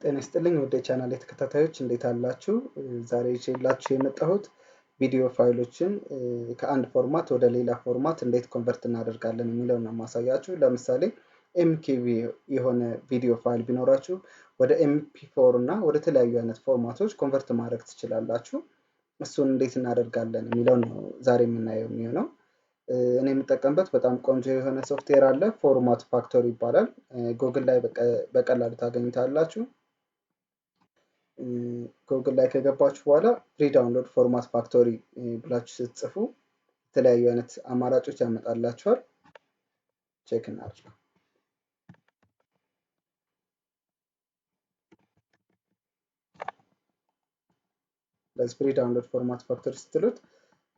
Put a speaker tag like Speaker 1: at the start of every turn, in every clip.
Speaker 1: ጤና ይስጥልኝ ወደ ቻናሌ ተከታታዮች እንዴት አላችሁ? ዛሬ ይዤላችሁ የመጣሁት ቪዲዮ ፋይሎችን ከአንድ ፎርማት ወደ ሌላ ፎርማት እንዴት ኮንቨርት እናደርጋለን የሚለውን ነው የማሳያችሁ። ለምሳሌ ኤምኬቪ የሆነ ቪዲዮ ፋይል ቢኖራችሁ ወደ ኤምፒ4 እና ወደ ተለያዩ አይነት ፎርማቶች ኮንቨርት ማድረግ ትችላላችሁ። እሱን እንዴት እናደርጋለን የሚለውን ነው ዛሬ የምናየው የሚሆነው። እኔ የምጠቀምበት በጣም ቆንጆ የሆነ ሶፍትዌር አለ፣ ፎርማት ፋክተሪ ይባላል። ጉግል ላይ በቀላሉ ታገኙታላችሁ። ጉግል ላይ ከገባችሁ በኋላ ፍሪ ዳውንሎድ ፎርማት ፋክተሪ ብላችሁ ስትጽፉ የተለያዩ አይነት አማራጮች ያመጣላችኋል። ቼክ እናድርግ። ለዚህ ፍሪ ዳውንሎድ ፎርማት ፋክተሪ ስትሉት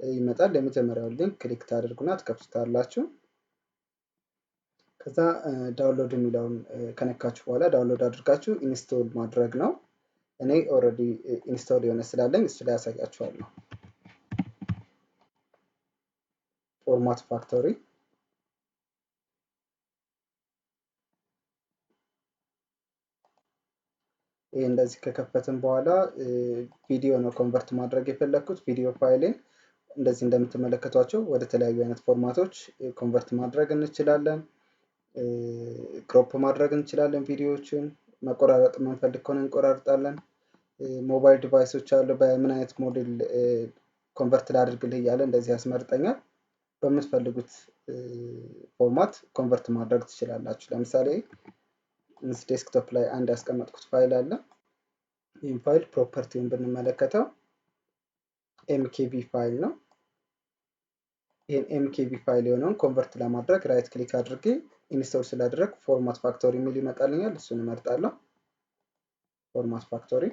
Speaker 1: ይመጣል። የመጀመሪያውን ሊንክ ክሊክ ታደርጉና ትከፍቱታላችሁ። ከዛ ዳውንሎድ የሚለውን ከነካችሁ በኋላ ዳውንሎድ አድርጋችሁ ኢንስቶል ማድረግ ነው። እኔ ኦልሬዲ ኢንስቶል የሆነ ስላለኝ እሱ ላይ ያሳያችኋለሁ። ፎርማት ፋክተሪ ይሄ እንደዚህ ከከፈትን በኋላ ቪዲዮ ነው ኮንቨርት ማድረግ የፈለኩት። ቪዲዮ ፋይሌን እንደዚህ እንደምትመለከቷቸው ወደ ተለያዩ አይነት ፎርማቶች ኮንቨርት ማድረግ እንችላለን። ክሮፕ ማድረግ እንችላለን። ቪዲዮዎችን መቆራረጥ የምንፈልግ ከሆነ እንቆራርጣለን። ሞባይል ዲቫይሶች አሉ። በምን አይነት ሞዴል ኮንቨርት ላድርግልህ እያለ እንደዚህ ያስመርጠኛል። በምትፈልጉት ፎርማት ኮንቨርት ማድረግ ትችላላችሁ። ለምሳሌ ዴስክቶፕ ላይ አንድ ያስቀመጥኩት ፋይል አለ። ይህም ፋይል ፕሮፐርቲውን ብንመለከተው ኤምኬቢ ፋይል ነው። ይህን ኤምኬቢ ፋይል የሆነውን ኮንቨርት ለማድረግ ራይት ክሊክ አድርጌ ኢንስቶል ስላደረግ ፎርማት ፋክተሪ የሚል ይመጣልኛል። እሱን እመርጣለሁ። ፎርማት ፋክተሪ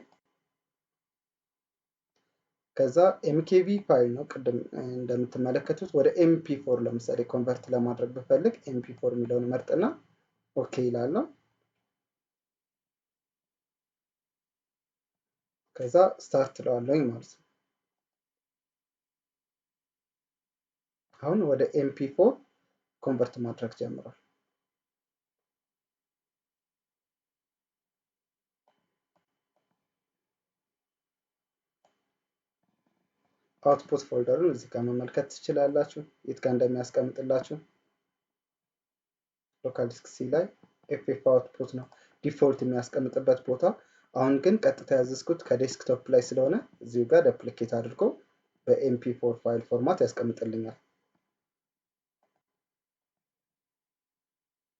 Speaker 1: ከዛ ኤምኬቪ ፋይል ነው። ቅድም እንደምትመለከቱት ወደ ኤምፒ4 ለምሳሌ ኮንቨርት ለማድረግ ብፈልግ ኤምፒ4 የሚለውን መርጥና ኦኬ ይላለሁ። ከዛ ስታርት እለዋለሁ ማለት ነው። አሁን ወደ ኤምፒ4 ኮንቨርት ማድረግ ጀምሯል። አውትፑት ፎልደሩን እዚህ ጋር መመልከት ትችላላችሁ፣ የት ጋር እንደሚያስቀምጥላችሁ። ሎካል ዲስክ ሲ ላይ ኤፍኤፍ አውትፑት ነው ዲፎልት የሚያስቀምጥበት ቦታ። አሁን ግን ቀጥታ ያዘዝኩት ከዴስክቶፕ ላይ ስለሆነ እዚሁ ጋር ዱፕሊኬት አድርጎ በኤምፒ4 ፋይል ፎርማት ያስቀምጥልኛል።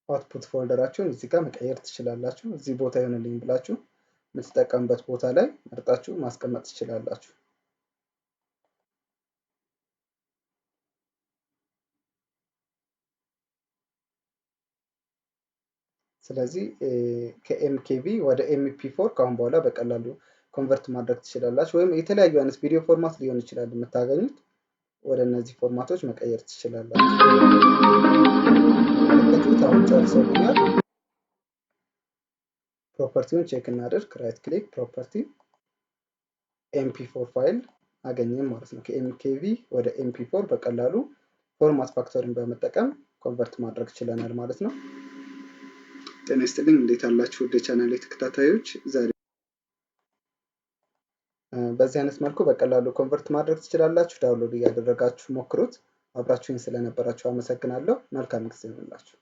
Speaker 1: አውትፑት ፎልደራችሁን እዚህ ጋር መቀየር ትችላላችሁ። እዚህ ቦታ ይሆንልኝ ብላችሁ የምትጠቀሙበት ቦታ ላይ መርጣችሁ ማስቀመጥ ትችላላችሁ። ስለዚህ ከኤምኬቪ ወደ ኤምፒ4 ካሁን በኋላ በቀላሉ ኮንቨርት ማድረግ ትችላላችሁ። ወይም የተለያዩ አይነት ቪዲዮ ፎርማት ሊሆን ይችላል የምታገኙት፣ ወደ እነዚህ ፎርማቶች መቀየር ትችላላችሁ። አሁን ጨርሰውልኛል። ፕሮፐርቲውን ቼክ እናድርግ። ራይት ክሊክ ፕሮፐርቲ ኤምፒ4 ፋይል አገኘን ማለት ነው። ከኤምኬቪ ወደ ኤምፒ4 በቀላሉ ፎርማት ፋክተሪን በመጠቀም ኮንቨርት ማድረግ ችለናል ማለት ነው። ጤና ይስጥልኝ እንዴት አላችሁ ወደ ቻናሌ ተከታታዮች። ዛሬ በዚህ አይነት መልኩ በቀላሉ ኮንቨርት ማድረግ ትችላላችሁ። ዳውንሎድ እያደረጋችሁ ሞክሩት። አብራችሁኝ ስለነበራችሁ አመሰግናለሁ። መልካም ጊዜ ይሁንላችሁ።